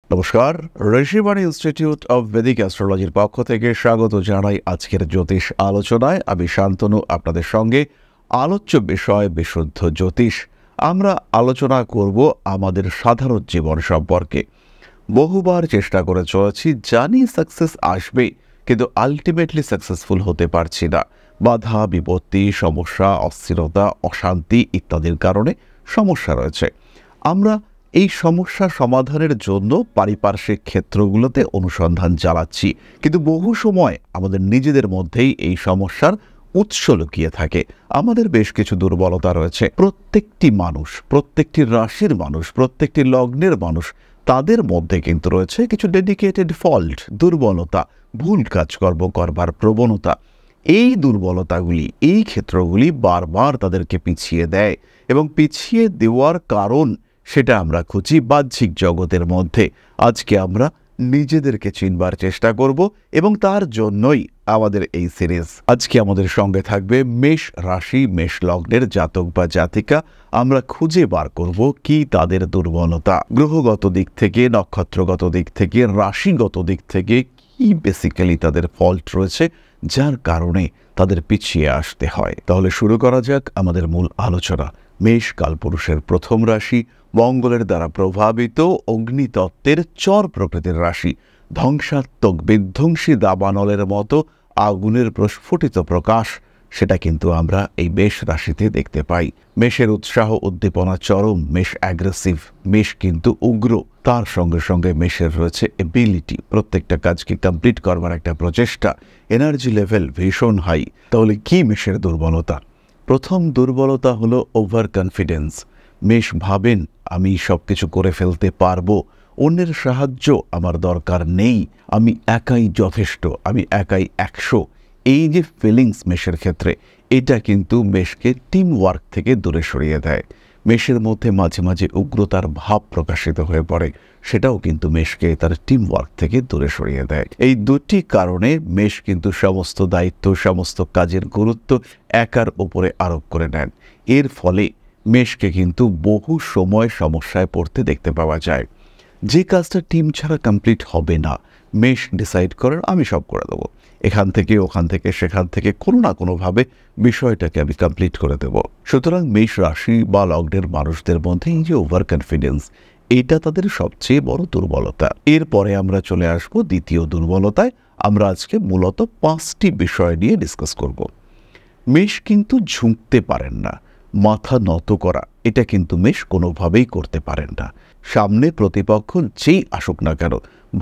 নমস্কার, Rishibani institute of Vedic অ্যাস্ট্রোলজির পক্ষ থেকে স্বাগত জানাই আজকের জ্যোতিষ আলোচনায়। আমি শান্তনু আপনাদের সঙ্গে। আলোচ্য বিষয় বিশুদ্ধ জ্যোতিষ। আমরা আলোচনা করব আমাদের সাধারণ জীবন সম্পর্কে। বহুবার চেষ্টা করে চলেছি, জানি সাকসেস আসবে, কিন্তু আলটিমেটলি সাকসেসফুল হতে পারছি না। বাধা বিপত্তি, সমস্যা, অস্থিরতা, অশান্তি ইত্যাদির কারণে সমস্যা রয়েছে। আমরা এই সমস্যা সমাধানের জন্য পারিপার্শ্বিক ক্ষেত্রগুলোতে অনুসন্ধান চালাচ্ছি, কিন্তু বহু সময় আমাদের নিজেদের মধ্যেই এই সমস্যার উৎস লুকিয়ে থাকে। আমাদের বেশ কিছু দুর্বলতা রয়েছে। প্রত্যেকটি মানুষ, প্রত্যেকটি রাশির মানুষ, প্রত্যেকটি লগ্নের মানুষ, তাদের মধ্যে কিন্তু রয়েছে কিছু ডেডিকেটেড ফল্ট, দুর্বলতা, ভুল কাজকর্ম করবার প্রবণতা। এই দুর্বলতাগুলি, এই ক্ষেত্রগুলি বারবার তাদেরকে পিছিয়ে দেয়, এবং পিছিয়ে দেওয়ার কারণ সেটা আমরা খুঁজি বাহ্যিক জগতের মধ্যে। আজকে আমরা নিজেদেরকে চিনবার চেষ্টা করব, এবং তার জন্যই আমাদের এই সিরিজ। আজকে আমাদের সঙ্গে থাকবে মেষ রাশি, মেষ লগ্নের জাতক বা জাতিকা। আমরা খুঁজে বার করব কি তাদের দুর্বলতা, গ্রহগত দিক থেকে, নক্ষত্রগত দিক থেকে, রাশিগত দিক থেকে কি বেসিক্যালি তাদের ফল্ট রয়েছে, যার কারণে তাদের পিছিয়ে আসতে হয়। তাহলে শুরু করা যাক আমাদের মূল আলোচনা। মেষ কালপুরুষের প্রথম রাশি, মঙ্গলের দ্বারা প্রভাবিত, অগ্নিতত্ত্বের চর প্রকৃতির রাশি। ধ্বংসাত্মক বিধ্বংসী দাবানলের মতো আগুনের প্রস্ফুটিত প্রকাশ, সেটা কিন্তু আমরা এই মেষ রাশিতে দেখতে পাই। মেষের উৎসাহ উদ্দীপনা চরম, মেষ অ্যাগ্রেসিভ, মেষ কিন্তু উগ্র। তার সঙ্গে সঙ্গে মেষের রয়েছে এবিলিটি, প্রত্যেকটা কাজকে কমপ্লিট করবার একটা প্রচেষ্টা, এনার্জি লেভেল ভীষণ হাই। তাহলে কি মেষের দুর্বলতা? প্রথম দুর্বলতা হলো ওভার কনফিডেন্স। মেষ ভাবেন আমি সব কিছু করে ফেলতে পারবো, অন্যের সাহায্য আমার দরকার নেই, আমি একাই যথেষ্ট, আমি একাই 100। এই যে ফিলিংস মেষের ক্ষেত্রে, এটা কিন্তু মেষকে টিম ওয়ার্ক থেকে দূরে সরিয়ে দেয়। মেষের মধ্যে মাঝে মাঝে উগ্রতার ভাব প্রকাশিত হয়ে পড়ে, সেটাও কিন্তু মেষকে তার টিম ওয়ার্ক থেকে দূরে সরিয়ে দেয়। এই দুটি কারণে মেষ কিন্তু সমস্ত দায়িত্ব, সমস্ত কাজের গুরুত্ব একার উপরে আরোপ করে নেন। এর ফলে মেষকে কিন্তু বহু সময় সমস্যায় পড়তে দেখতে পাওয়া যায়। যে কাজটা টিম ছাড়া কমপ্লিট হবে না, মেষ ডিসাইড করেন আমি সব করে দেবো, এখান থেকে ওখান থেকে সেখান থেকে কোনো না কোনোভাবে বিষয়টাকে আমি কমপ্লিট করে দেব। সুতরাং মেষ রাশি বা লগ্নের মানুষদের মধ্যে এই যে ওভার কনফিডেন্স, এটা তাদের সবচেয়ে বড় দুর্বলতা। এরপরে আমরা চলে আসব দ্বিতীয় দুর্বলতায়। আমরা আজকে মূলত 5টি বিষয় নিয়ে ডিসকাস করব। মেষ কিন্তু ঝুঁকতে পারেন না, মাথা নত করা এটা কিন্তু মেষ কোনোভাবেই করতে পারেন না। সামনে প্রতিপক্ষ যেই আসুক না কেন,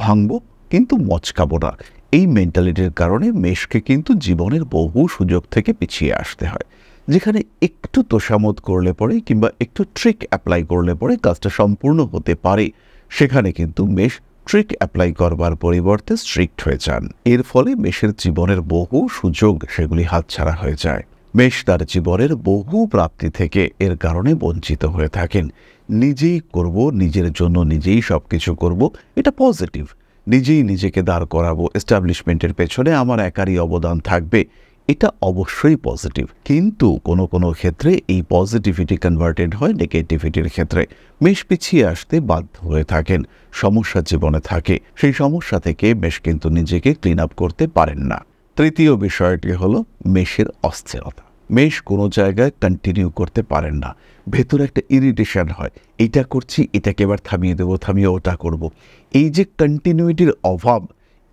ভাঙব কিন্তু মচকাবো না, এই মেন্টালিটির কারণে মেষকে কিন্তু জীবনের বহু সুযোগ থেকে পিছিয়ে আসতে হয়। যেখানে একটু তোষামোদ করলে পরে কিংবা একটু ট্রিক অ্যাপ্লাই করলে পরে কাজটা সম্পূর্ণ হতে পারে, সেখানে কিন্তু মেষ ট্রিক অ্যাপ্লাই করবার পরিবর্তে স্ট্রিক্ট হয়ে যান। এর ফলে মেষের জীবনের বহু সুযোগ সেগুলি হাতছাড়া হয়ে যায়। মেষ তার জীবনের বহু প্রাপ্তি থেকে এর কারণে বঞ্চিত হয়ে থাকেন। নিজেই করব, নিজের জন্য নিজেই সব কিছু করব, এটা পজিটিভ। নিজেই নিজেকে দাঁড় করাবো, এস্টাবলিশমেন্টের পেছনে আমার একারই অবদান থাকবে, এটা অবশ্যই পজিটিভ। কিন্তু কোনো কোনো ক্ষেত্রে এই পজিটিভিটি কনভার্টেড হয় নেগেটিভিটির ক্ষেত্রে। মেষ পিছিয়ে আসতে বাধ্য হয়ে থাকেন, সমস্যা জীবনে থাকে, সেই সমস্যা থেকে মেষ কিন্তু নিজেকে ক্লিন আপ করতে পারেন না। তৃতীয় বিষয়টি হলো মেষের অস্থিরতা। মেষ কোনো জায়গায় কন্টিনিউ করতে পারেন না, ভেতরে একটা ইরিটেশন হয়, এইটা করছি এটাকে এবার থামিয়ে দেবো, থামিয়ে ওটা করব। এই যে কন্টিনিউটির অভাব,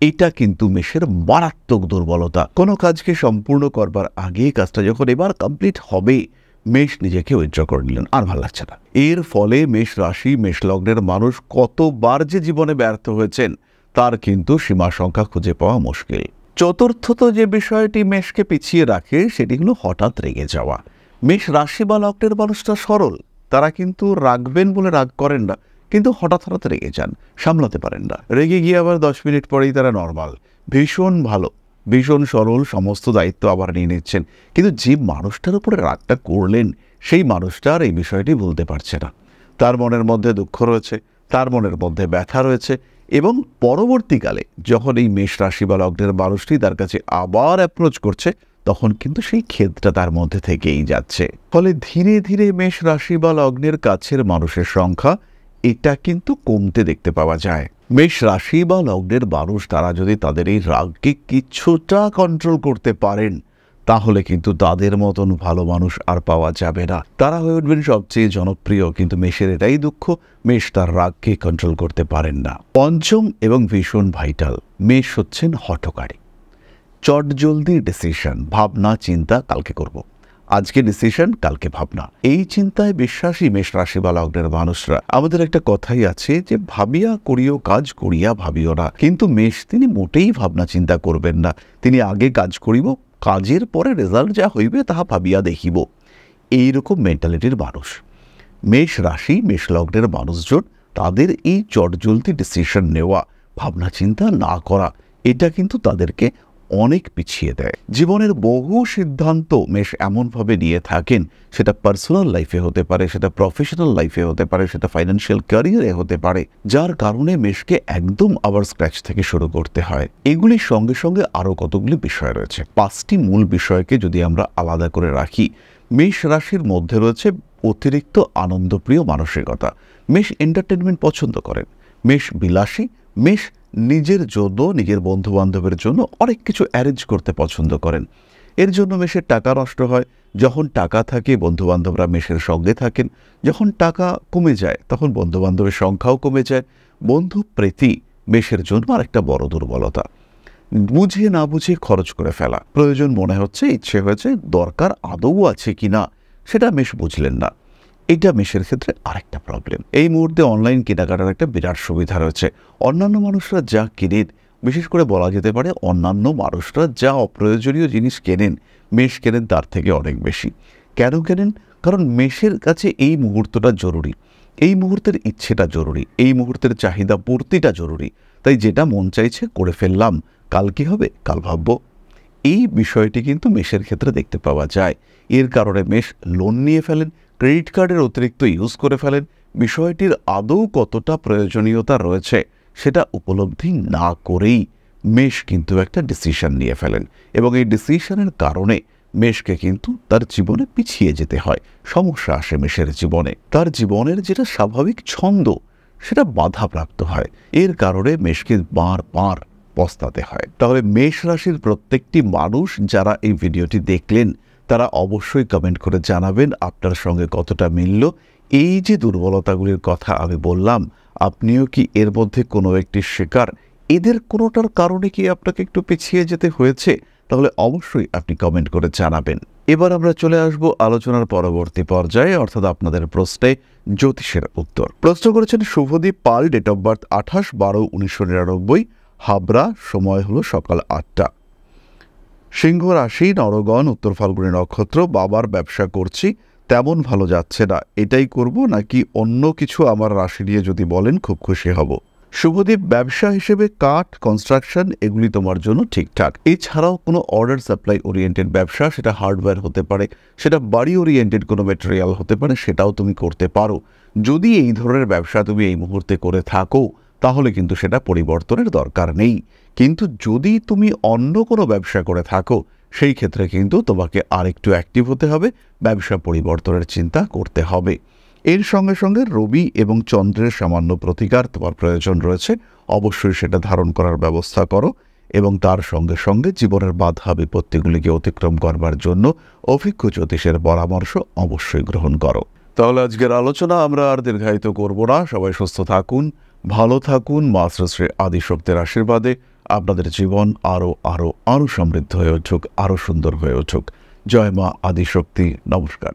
এটা কিন্তু মেষের মারাত্মক দুর্বলতা। কোনো কাজকে সম্পূর্ণ করবার আগে কাজটা যখন এবার কমপ্লিট হবে, মেষ নিজেকে উইথড্র করে নিলেন, আর ভালো লাগছে না। এর ফলে মেষ রাশি, মেষ লগ্নের মানুষ কতবার যে জীবনে ব্যর্থ হয়েছেন তার কিন্তু সীমা সংখ্যা খুঁজে পাওয়া মুশকিল। চতুর্থত যে বিষয়টি মেষকে পিছিয়ে রাখে সেটি হলো হঠাৎ রেগে যাওয়া। মেষ রাশি বা লগ্নের মানুষটা সরল, তারা কিন্তু রাখবেন বলে রাগ করেন না, কিন্তু হঠাৎ হঠাৎ রেগে যান, সামলাতে পারেন না। রেগে গিয়ে আবার 10 মিনিট পরেই তারা নর্মাল, ভীষণ ভালো, ভীষণ সরল, সমস্ত দায়িত্ব আবার নিয়ে নিচ্ছেন। কিন্তু যে মানুষটার উপরে রাগটা করলেন, সেই মানুষটা আর এই বিষয়টি ভুলতে পারছে না। তার মনের মধ্যে দুঃখ রয়েছে, তার মনের মধ্যে ব্যথা রয়েছে, এবং পরবর্তীকালে যখন এই মেষ রাশি বা লগ্নের মানুষটি তার কাছে আবার অ্যাপ্রোচ করছে, তখন কিন্তু সেই খেদটা তার মধ্যে থেকেই যাচ্ছে। ফলে ধীরে ধীরে মেষ রাশি বা লগ্নের কাছের মানুষের সংখ্যা এটা কিন্তু কমতে দেখতে পাওয়া যায়। মেষ রাশি বা লগ্নের মানুষ তারা যদি তাদের এই রাগকে কিছুটা কন্ট্রোল করতে পারেন, তাহলে কিন্তু তাদের মতন ভালো মানুষ আর পাওয়া যাবে না। তারা হয়ে উঠবেন সবচেয়ে জনপ্রিয়। কিন্তু মেষের এটাই দুঃখ, মেষ তার রাগকে কন্ট্রোল করতে পারেন না। পঞ্চম এবং ভীষণ ভাইটাল, মেষ হচ্ছেন হঠকারী। চটজলদি ডিসিশন, ভাবনা চিন্তা, কালকে করব, আজকে ডিসিশন কালকে ভাবনা, এই চিন্তায় বিশ্বাসী মেষ রাশি বা লগ্নের মানুষরা। আমাদের একটা কথাই আছে যে ভাবিয়া করিও কাজ, করিয়া ভাবিও না। কিন্তু মেষ তিনি মোটেই ভাবনা চিন্তা করবেন না। তিনি আগে কাজ করিব, কাজের পরে রেজাল্ট যা হইবে তাহা ভাবিয়া দেখিব, এইরকম মেন্টালিটির মানুষ মেষ রাশি। মেষ লগ্নের মানুষজন তাদের এই চটজলদি ডিসিশন নেওয়া, ভাবনা চিন্তা না করা, এটা কিন্তু তাদেরকে অনেক পিছিয়ে দেয়। জীবনের বহু সিদ্ধান্ত মেষ এমনভাবে নিয়ে থাকেন, সেটা পার্সোনাল লাইফে হতে পারে, সেটা প্রফেশনাল লাইফে হতে পারে, সেটা ফাইন্যান্সিয়াল ক্যারিয়ারে হতে পারে, যার কারণে মেষকে একদম আবার স্ক্র্যাচ থেকে শুরু করতে হয়। এগুলির সঙ্গে সঙ্গে আরও কতগুলি বিষয় রয়েছে। 5টি মূল বিষয়কে যদি আমরা আলাদা করে রাখি, মেষ রাশির মধ্যে রয়েছে অতিরিক্ত আনন্দপ্রিয় মানসিকতা। মেষ এন্টারটেনমেন্ট পছন্দ করেন, মেষ বিলাসী, মেষ নিজের জন্য, নিজের বন্ধুবান্ধবের জন্য অনেক কিছু অ্যারেঞ্জ করতে পছন্দ করেন। এর জন্য মেষের টাকা নষ্ট হয়। যখন টাকা থাকে বন্ধুবান্ধবরা মেষের সঙ্গে থাকেন, যখন টাকা কমে যায় তখন বন্ধুবান্ধবের সংখ্যাও কমে যায়। বন্ধু প্রীতি মেষের জন্য আরেকটা বড় দুর্বলতা। বুঝে না বুঝে খরচ করে ফেলা, প্রয়োজন মনে হচ্ছে, ইচ্ছে হয়েছে, দরকার আদৌ আছে কিনা সেটা মেষ বুঝলেন না। এটা মেষের ক্ষেত্রে আরেকটা প্রবলেম। এই মুহূর্তে অনলাইন কেনাকাটার একটা বিরাট সুবিধা রয়েছে। অন্যান্য মানুষরা যা কেনেন, বিশেষ করে বলা যেতে পারে অন্যান্য মানুষরা যা অপ্রয়োজনীয় জিনিস কেনেন, মেষ কেনেন তার থেকে অনেক বেশি। কেন কেনেন? কারণ মেষের কাছে এই মুহূর্তটা জরুরি, এই মুহূর্তের ইচ্ছেটা জরুরি, এই মুহূর্তের চাহিদা পূর্তিটা জরুরি। তাই যেটা মন চাইছে করে ফেললাম, কাল কি হবে কাল ভাববো। এই বিষয়টি কিন্তু মেষের ক্ষেত্রে দেখতে পাওয়া যায়। এর কারণে মেষ লোন নিয়ে ফেলেন, ক্রেডিট কার্ডের অতিরিক্ত ইউজ করে ফেলেন। বিষয়টির আদৌ কতটা প্রয়োজনীয়তা রয়েছে সেটা উপলব্ধি না করেই মেষ কিন্তু একটা ডিসিশন নিয়ে ফেলেন, এবং এই ডিসিশনের কারণে মেষকে কিন্তু তার জীবনে পিছিয়ে যেতে হয়। সমস্যা আসে মেষের জীবনে, তার জীবনের যেটা স্বাভাবিক ছন্দ সেটা বাধাপ্রাপ্ত হয়। এর কারণে মেষকে বারবার পস্তাতে হয়। তাহলে মেষ রাশির প্রত্যেকটি মানুষ যারা এই ভিডিওটি দেখলেন, তারা অবশ্যই কমেন্ট করে জানাবেন আপনার সঙ্গে কতটা মিলল। এই যে দুর্বলতাগুলির কথা আমি বললাম, আপনিও কি এর মধ্যে কোনো একটি শিকার? এদের কোনোটার কারণে কি আপনাকে একটু পিছিয়ে যেতে হয়েছে? তাহলে অবশ্যই আপনি কমেন্ট করে জানাবেন। এবার আমরা চলে আসব আলোচনার পরবর্তী পর্যায়ে, অর্থাৎ আপনাদের প্রশ্নে জ্যোতিষের উত্তর। প্রশ্ন করেছেন শুভদীপ পাল, ডেট অফ বার্থ 28/12/1999, হাবড়া, সময় হলো সকাল 8টা। সিংহ রাশি, নরগণ, উত্তর ফাল্গুনী নক্ষত্র। বাবার ব্যবসা করছি, তেমন ভালো যাচ্ছে না, এটাই করব নাকি অন্য কিছু আমার রাশি নিয়ে যদি বলেন খুব খুশি হব। শুভদীপ, ব্যবসা হিসেবে কাঠ, কনস্ট্রাকশন এগুলি তোমার জন্য ঠিকঠাক। এছাড়াও কোনো অর্ডার সাপ্লাই ওরিয়েন্টেড ব্যবসা, সেটা হার্ডওয়্যার হতে পারে, সেটা বাড়ি ওরিয়েন্টেড কোনো ম্যাটেরিয়াল হতে পারে, সেটাও তুমি করতে পারো। যদি এই ধরনের ব্যবসা তুমি এই মুহূর্তে করে থাকো, তাহলে কিন্তু সেটা পরিবর্তনের দরকার নেই। কিন্তু যদি তুমি অন্য কোনো ব্যবসা করে থাকো, সেই ক্ষেত্রে কিন্তু তোমাকে আরেকটু অ্যাক্টিভ হতে হবে, ব্যবসা পরিবর্তনের চিন্তা করতে হবে। এর সঙ্গে সঙ্গে রবি এবং চন্দ্রের সামান্য প্রতিকার তোমার প্রয়োজন রয়েছে, অবশ্যই সেটা ধারণ করার ব্যবস্থা করো, এবং তার সঙ্গে সঙ্গে জীবনের বাধা বিপত্তিগুলিকে অতিক্রম করবার জন্য অভিজ্ঞ জ্যোতিষের পরামর্শ অবশ্যই গ্রহণ করো। তাহলে আজকের আলোচনা আমরা আর দীর্ঘায়িত করব না। সবাই সুস্থ থাকুন, ভালো থাকুন। মা শ্রী আদিশক্তির আশীর্বাদে আপনাদের জীবন আরও সমৃদ্ধ হয়ে উঠুক, আরও সুন্দর হয়ে উঠুক। জয় মা আদিশক্তি। নমস্কার।